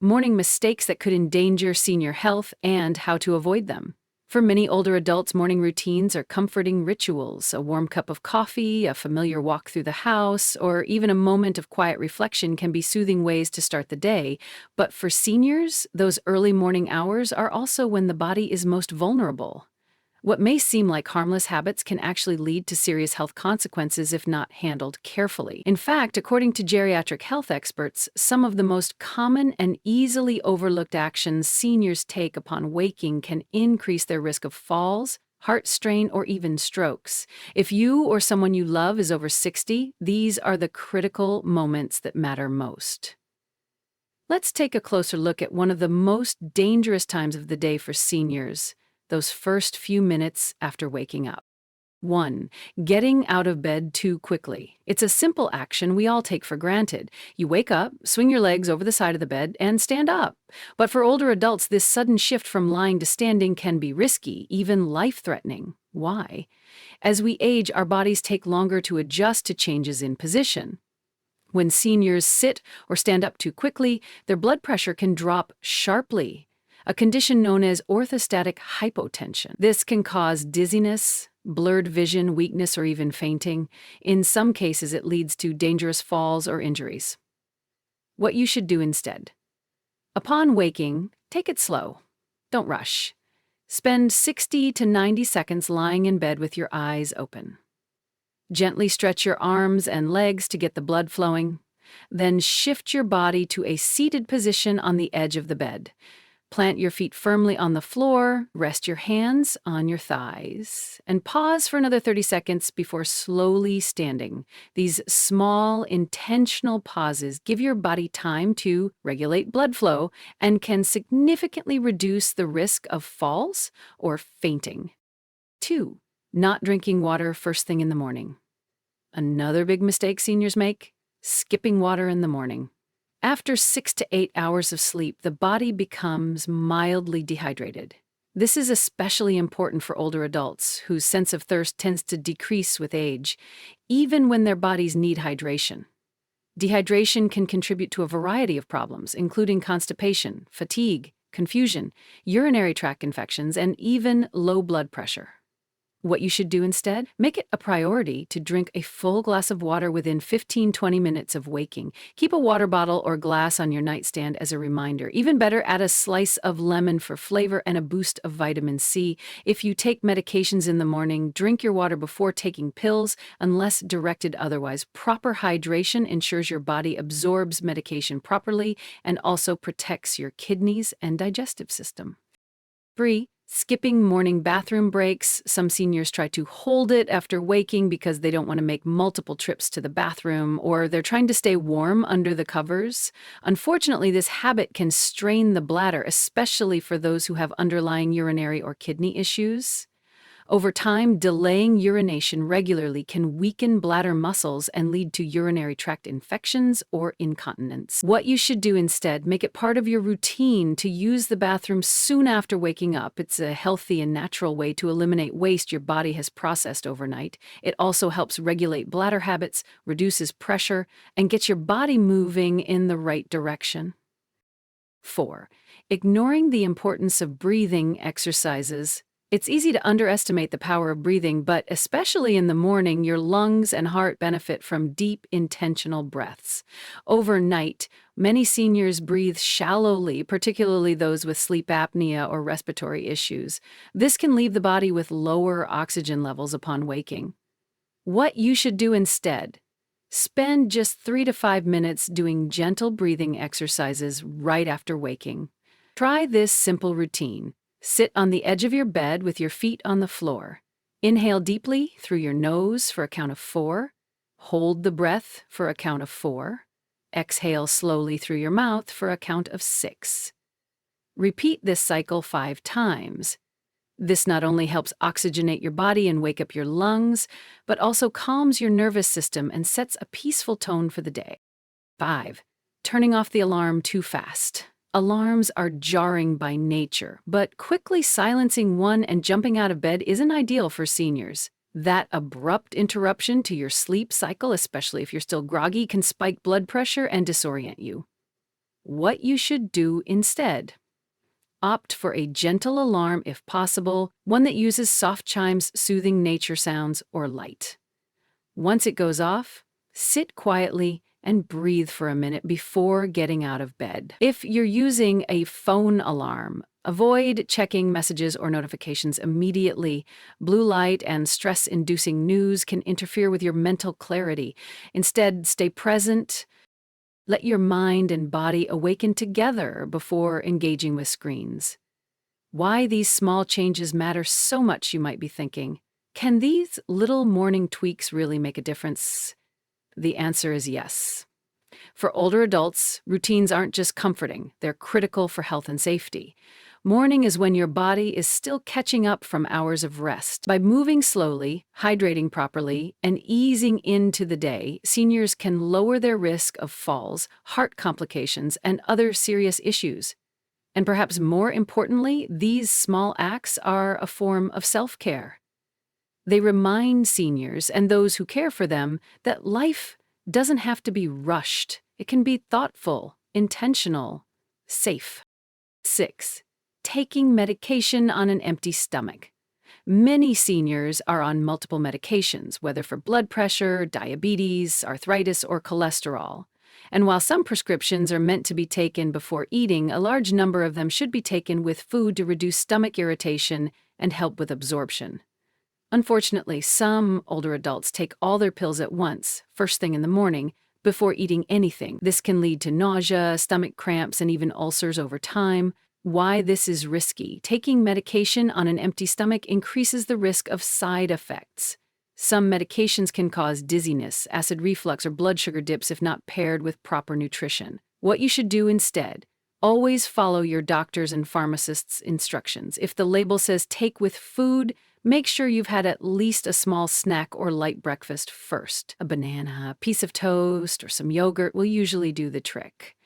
morning mistakes that could endanger senior health, and how to avoid them. For many older adults, morning routines are comforting rituals. A warm cup of coffee, a familiar walk through the house, or even a moment of quiet reflection can be soothing ways to start the day. But for seniors, those early morning hours are also when the body is most vulnerable. What may seem like harmless habits can actually lead to serious health consequences if not handled carefully. In fact, according to geriatric health experts, some of the most common and easily overlooked actions seniors take upon waking can increase their risk of falls, heart strain, or even strokes. If you or someone you love is over 60, these are the critical moments that matter most. Let's take a closer look at one of the most dangerous times of the day for seniors: those first few minutes after waking up. 1. Getting out of bed too quickly. It's a simple action we all take for granted. You wake up, swing your legs over the side of the bed, and stand up. But for older adults, this sudden shift from lying to standing can be risky, even life-threatening. Why? As we age, our bodies take longer to adjust to changes in position. When seniors sit or stand up too quickly, their blood pressure can drop sharply, a condition known as orthostatic hypotension. This can cause dizziness, blurred vision, weakness, or even fainting. In some cases, it leads to dangerous falls or injuries. What you should do instead. Upon waking, take it slow. Don't rush. Spend 60 to 90 seconds lying in bed with your eyes open. Gently stretch your arms and legs to get the blood flowing. Then shift your body to a seated position on the edge of the bed. Plant your feet firmly on the floor, rest your hands on your thighs, and pause for another 30 seconds before slowly standing. These small, intentional pauses give your body time to regulate blood flow and can significantly reduce the risk of falls or fainting. 2. Not drinking water first thing in the morning. Another big mistake seniors make: skipping water in the morning. After 6 to 8 hours of sleep, the body becomes mildly dehydrated. This is especially important for older adults, whose sense of thirst tends to decrease with age, even when their bodies need hydration. Dehydration can contribute to a variety of problems, including constipation, fatigue, confusion, urinary tract infections, and even low blood pressure. What you should do instead? Make it a priority to drink a full glass of water within 15-20 minutes of waking. Keep a water bottle or glass on your nightstand as a reminder. Even better, add a slice of lemon for flavor and a boost of vitamin C. If you take medications in the morning, drink your water before taking pills, unless directed otherwise. Proper hydration ensures your body absorbs medication properly and also protects your kidneys and digestive system. 3. Skipping morning bathroom breaks. Some seniors try to hold it after waking because they don't want to make multiple trips to the bathroom, or they're trying to stay warm under the covers. Unfortunately, this habit can strain the bladder, especially for those who have underlying urinary or kidney issues. Over time, delaying urination regularly can weaken bladder muscles and lead to urinary tract infections or incontinence. What you should do instead: make it part of your routine to use the bathroom soon after waking up. It's a healthy and natural way to eliminate waste your body has processed overnight. It also helps regulate bladder habits, reduces pressure, and gets your body moving in the right direction. 4. Ignoring the importance of breathing exercises. It's easy to underestimate the power of breathing, but especially in the morning, your lungs and heart benefit from deep, intentional breaths. Overnight, many seniors breathe shallowly, particularly those with sleep apnea or respiratory issues. This can leave the body with lower oxygen levels upon waking. What you should do instead: spend just 3 to 5 minutes doing gentle breathing exercises right after waking. Try this simple routine. Sit on the edge of your bed with your feet on the floor. Inhale deeply through your nose for a count of 4. Hold the breath for a count of 4. Exhale slowly through your mouth for a count of 6. Repeat this cycle 5 times. This not only helps oxygenate your body and wake up your lungs, but also calms your nervous system and sets a peaceful tone for the day. 5. Turning off the alarm too fast. Alarms are jarring by nature, but quickly silencing one and jumping out of bed isn't ideal for seniors. That abrupt interruption to your sleep cycle, especially if you're still groggy, can spike blood pressure and disorient you. What you should do instead. Opt for a gentle alarm if possible, one that uses soft chimes, soothing nature sounds, or light. Once it goes off, sit quietly and breathe for a minute before getting out of bed. If you're using a phone alarm, avoid checking messages or notifications immediately. Blue light and stress-inducing news can interfere with your mental clarity. Instead, stay present. Let your mind and body awaken together before engaging with screens. Why these small changes matter so much, you might be thinking. Can these little morning tweaks really make a difference? The answer is yes. For older adults, routines aren't just comforting, they're critical for health and safety. Morning is when your body is still catching up from hours of rest. By moving slowly, hydrating properly, and easing into the day, seniors can lower their risk of falls, heart complications, and other serious issues. And perhaps more importantly, these small acts are a form of self-care. They remind seniors and those who care for them that life doesn't have to be rushed. It can be thoughtful, intentional, safe. 6. Taking medication on an empty stomach. Many seniors are on multiple medications, whether for blood pressure, diabetes, arthritis, or cholesterol. And while some prescriptions are meant to be taken before eating, a large number of them should be taken with food to reduce stomach irritation and help with absorption. Unfortunately, some older adults take all their pills at once, first thing in the morning, before eating anything. This can lead to nausea, stomach cramps, and even ulcers over time. Why this is risky. Taking medication on an empty stomach increases the risk of side effects. Some medications can cause dizziness, acid reflux, or blood sugar dips if not paired with proper nutrition. What you should do instead: always follow your doctor's and pharmacist's instructions. If the label says take with food, make sure you've had at least a small snack or light breakfast first. A banana, a piece of toast, or some yogurt will usually do the trick.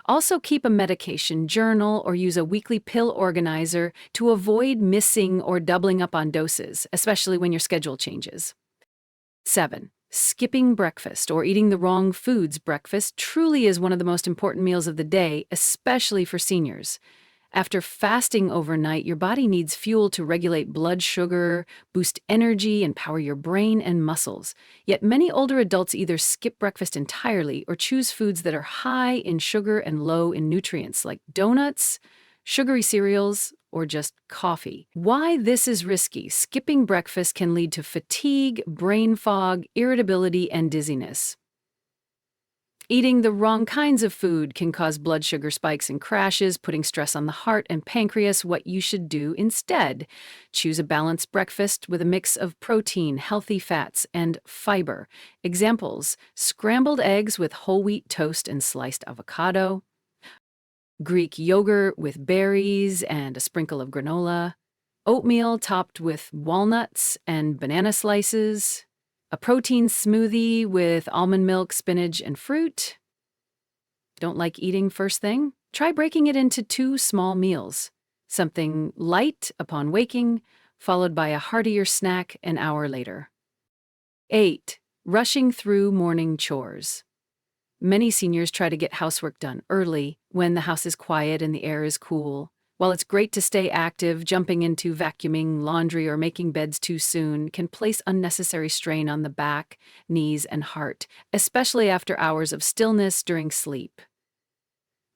Also, keep a medication journal or use a weekly pill organizer to avoid missing or doubling up on doses, especially when your schedule changes. 7. Skipping breakfast or eating the wrong foods. Breakfast truly is one of the most important meals of the day, especially for seniors. After fasting overnight, your body needs fuel to regulate blood sugar, boost energy, and power your brain and muscles. Yet many older adults either skip breakfast entirely or choose foods that are high in sugar and low in nutrients, like donuts, sugary cereals, or just coffee. Why this is risky. Skipping breakfast can lead to fatigue, brain fog, irritability, and dizziness. Eating the wrong kinds of food can cause blood sugar spikes and crashes, putting stress on the heart and pancreas. What you should do instead: choose a balanced breakfast with a mix of protein, healthy fats, and fiber. Examples: scrambled eggs with whole wheat toast and sliced avocado, Greek yogurt with berries and a sprinkle of granola, oatmeal topped with walnuts and banana slices, a protein smoothie with almond milk, spinach, and fruit. Don't like eating first thing? Try breaking it into 2 small meals. Something light upon waking, followed by a heartier snack an hour later. 8. Rushing through morning chores. Many seniors try to get housework done early, when the house is quiet and the air is cool. While it's great to stay active, jumping into vacuuming, laundry, or making beds too soon can place unnecessary strain on the back, knees, and heart, especially after hours of stillness during sleep.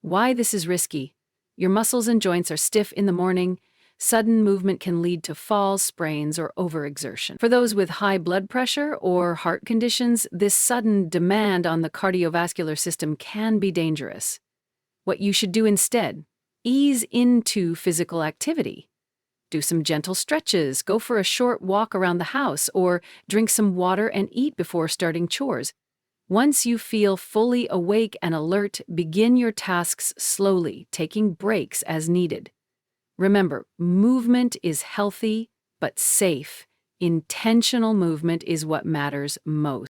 Why this is risky. Your muscles and joints are stiff in the morning. Sudden movement can lead to falls, sprains, or overexertion. For those with high blood pressure or heart conditions, this sudden demand on the cardiovascular system can be dangerous. What you should do instead: ease into physical activity. Do some gentle stretches, go for a short walk around the house, or drink some water and eat before starting chores. Once you feel fully awake and alert, begin your tasks slowly, taking breaks as needed. Remember, movement is healthy but safe. Intentional movement is what matters most.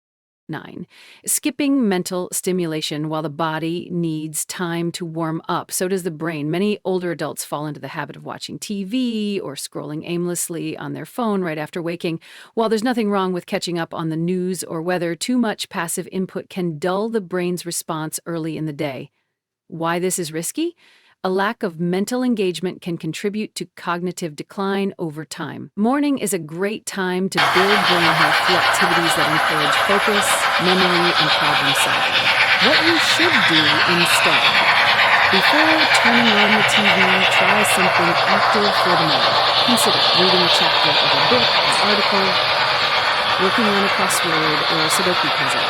9. Skipping mental stimulation. While the body needs time to warm up, so does the brain. Many older adults fall into the habit of watching TV or scrolling aimlessly on their phone right after waking. While there's nothing wrong with catching up on the news or weather, too much passive input can dull the brain's response early in the day. Why this is risky? A lack of mental engagement can contribute to cognitive decline over time. Morning is a great time to build brain health through activities that encourage focus, memory, and problem solving. What you should do instead. Before turning on the TV, try something active for the morning. Consider reading a chapter of a book or article, working on a crossword or Sudoku puzzle,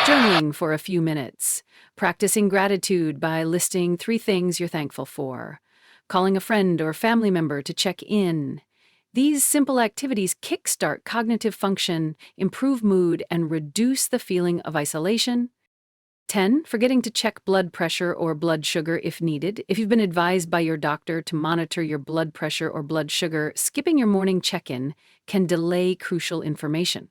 journaling for a few minutes, practicing gratitude by listing 3 things you're thankful for, calling a friend or family member to check in. These simple activities kickstart cognitive function, improve mood, and reduce the feeling of isolation. 10. Forgetting to check blood pressure or blood sugar if needed. If you've been advised by your doctor to monitor your blood pressure or blood sugar, skipping your morning check-in can delay crucial information.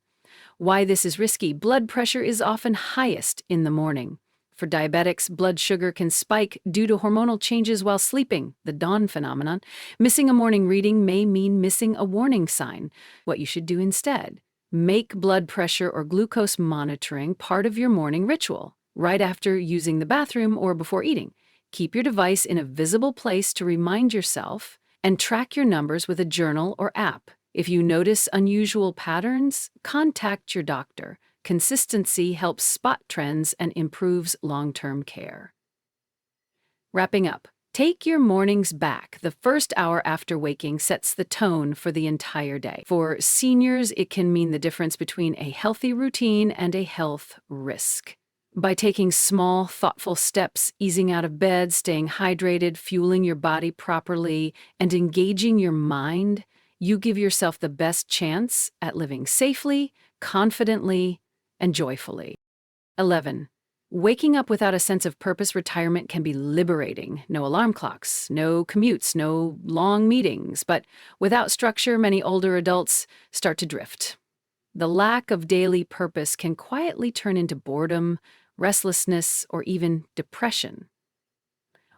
Why this is risky? Blood pressure is often highest in the morning. For diabetics, blood sugar can spike due to hormonal changes while sleeping, the dawn phenomenon. Missing a morning reading may mean missing a warning sign. What you should do instead: make blood pressure or glucose monitoring part of your morning ritual, right after using the bathroom or before eating. Keep your device in a visible place to remind yourself, and track your numbers with a journal or app. If you notice unusual patterns, contact your doctor. Consistency helps spot trends and improves long-term care. Wrapping up, take your mornings back. The first hour after waking sets the tone for the entire day. For seniors, it can mean the difference between a healthy routine and a health risk. By taking small, thoughtful steps, easing out of bed, staying hydrated, fueling your body properly, and engaging your mind, you give yourself the best chance at living safely, confidently, and joyfully. 11. Waking up without a sense of purpose. Retirement can be liberating. No alarm clocks, no commutes, no long meetings. But without structure, many older adults start to drift. The lack of daily purpose can quietly turn into boredom, restlessness, or even depression.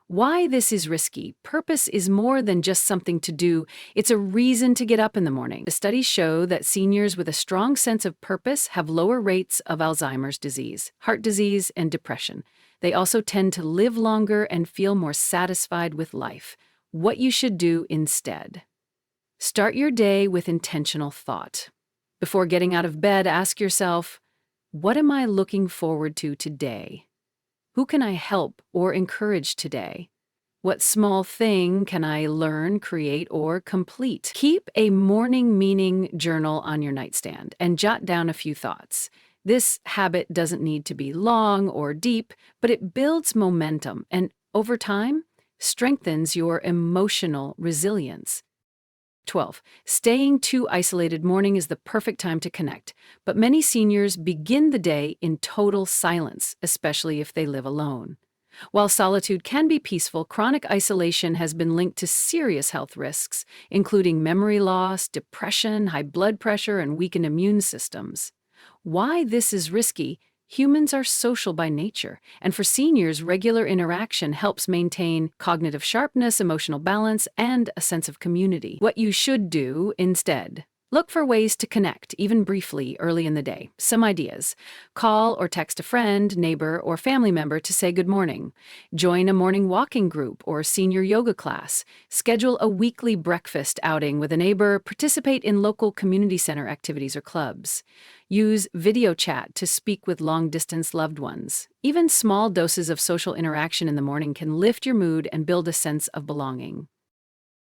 Why this is risky? Purpose is more than just something to do. It's a reason to get up in the morning. The studies show that seniors with a strong sense of purpose have lower rates of Alzheimer's disease, heart disease, and depression. They also tend to live longer and feel more satisfied with life. What you should do instead: start your day with intentional thought. Before getting out of bed, ask yourself, what am I looking forward to today? Who can I help or encourage today? What small thing can I learn, create, or complete? Keep a morning meaning journal on your nightstand and jot down a few thoughts. This habit doesn't need to be long or deep, but it builds momentum and, over time, strengthens your emotional resilience. 12. Staying too isolated. Morning is the perfect time to connect, but many seniors begin the day in total silence, especially if they live alone. While solitude can be peaceful, chronic isolation has been linked to serious health risks, including memory loss, depression, high blood pressure, and weakened immune systems. Why this is risky? Humans are social by nature, and for seniors, regular interaction helps maintain cognitive sharpness, emotional balance, and a sense of community. What you should do instead: look for ways to connect, even briefly, early in the day. Some ideas: call or text a friend, neighbor, or family member to say good morning. Join a morning walking group or senior yoga class. Schedule a weekly breakfast outing with a neighbor. Participate in local community center activities or clubs. Use video chat to speak with long-distance loved ones. Even small doses of social interaction in the morning can lift your mood and build a sense of belonging.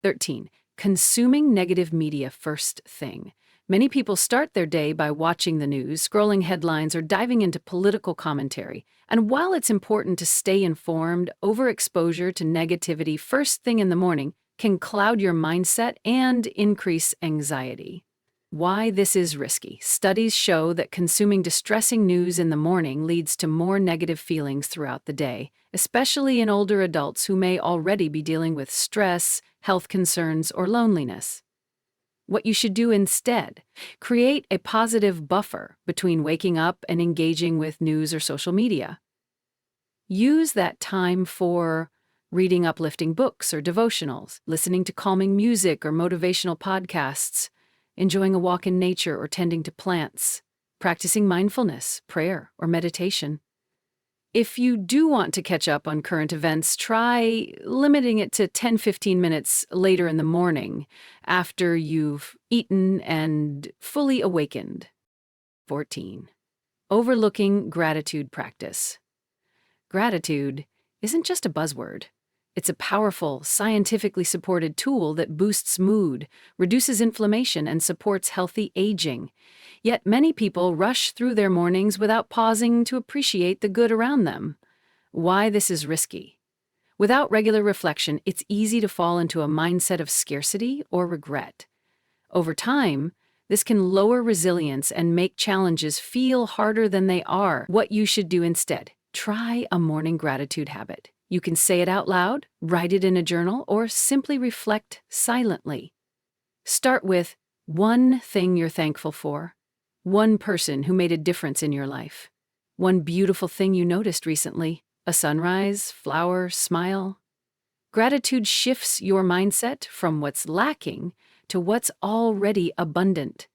13. Consuming negative media first thing. Many people start their day by watching the news, scrolling headlines, or diving into political commentary. And while it's important to stay informed, overexposure to negativity first thing in the morning can cloud your mindset and increase anxiety. Why this is risky? Studies show that consuming distressing news in the morning leads to more negative feelings throughout the day, especially in older adults who may already be dealing with stress, health concerns, or loneliness. What you should do instead: create a positive buffer between waking up and engaging with news or social media. Use that time for reading uplifting books or devotionals, listening to calming music or motivational podcasts, enjoying a walk in nature or tending to plants, practicing mindfulness, prayer, or meditation. If you do want to catch up on current events, try limiting it to 10-15 minutes later in the morning after you've eaten and fully awakened. 14. Overlooking gratitude practice. Gratitude isn't just a buzzword. It's a powerful, scientifically supported tool that boosts mood, reduces inflammation, and supports healthy aging. Yet many people rush through their mornings without pausing to appreciate the good around them. Why this is risky. Without regular reflection, it's easy to fall into a mindset of scarcity or regret. Over time, this can lower resilience and make challenges feel harder than they are. What you should do instead: try a morning gratitude habit. You can say it out loud, write it in a journal, or simply reflect silently. Start with one thing you're thankful for, one person who made a difference in your life, one beautiful thing you noticed recently, a sunrise, flower, smile. Gratitude shifts your mindset from what's lacking to what's already abundant,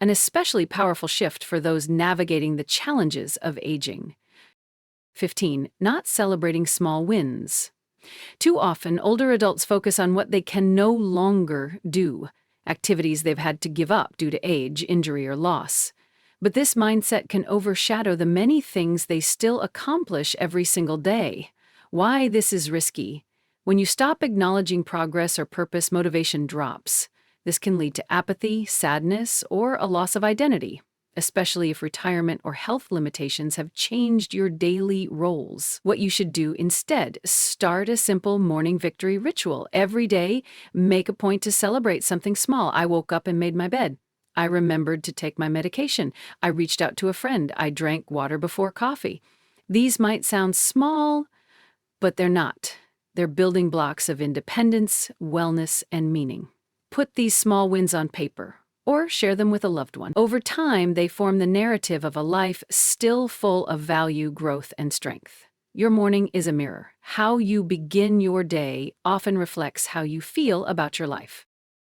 an especially powerful shift for those navigating the challenges of aging. 15. Not celebrating small wins. Too often, older adults focus on what they can no longer do, activities they've had to give up due to age, injury, or loss. But this mindset can overshadow the many things they still accomplish every single day. Why this is risky. When you stop acknowledging progress or purpose, motivation drops. This can lead to apathy, sadness, or a loss of identity, especially if retirement or health limitations have changed your daily roles. What you should do instead: start a simple morning victory ritual. Every day, make a point to celebrate something small. I woke up and made my bed. I remembered to take my medication. I reached out to a friend. I drank water before coffee. These might sound small, but they're not. They're building blocks of independence, wellness, and meaning. Put these small wins on paper, or share them with a loved one. Over time, they form the narrative of a life still full of value, growth, and strength. Your morning is a mirror. How you begin your day often reflects how you feel about your life.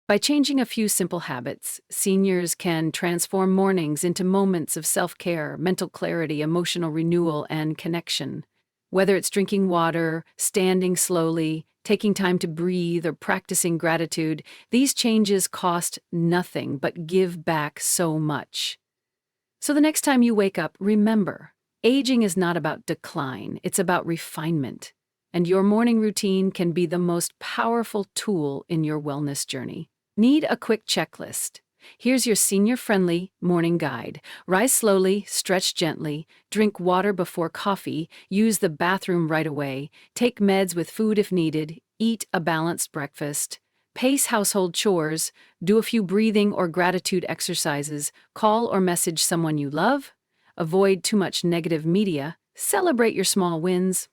By changing a few simple habits, seniors can transform mornings into moments of self-care, mental clarity, emotional renewal, and connection. Whether it's drinking water, standing slowly, taking time to breathe, or practicing gratitude, these changes cost nothing but give back so much. So the next time you wake up, remember, aging is not about decline, it's about refinement. And your morning routine can be the most powerful tool in your wellness journey. Need a quick checklist? Here's your senior-friendly morning guide. Rise slowly, stretch gently, drink water before coffee, use the bathroom right away, take meds with food if needed, eat a balanced breakfast, pace household chores, do a few breathing or gratitude exercises, call or message someone you love, avoid too much negative media, celebrate your small wins.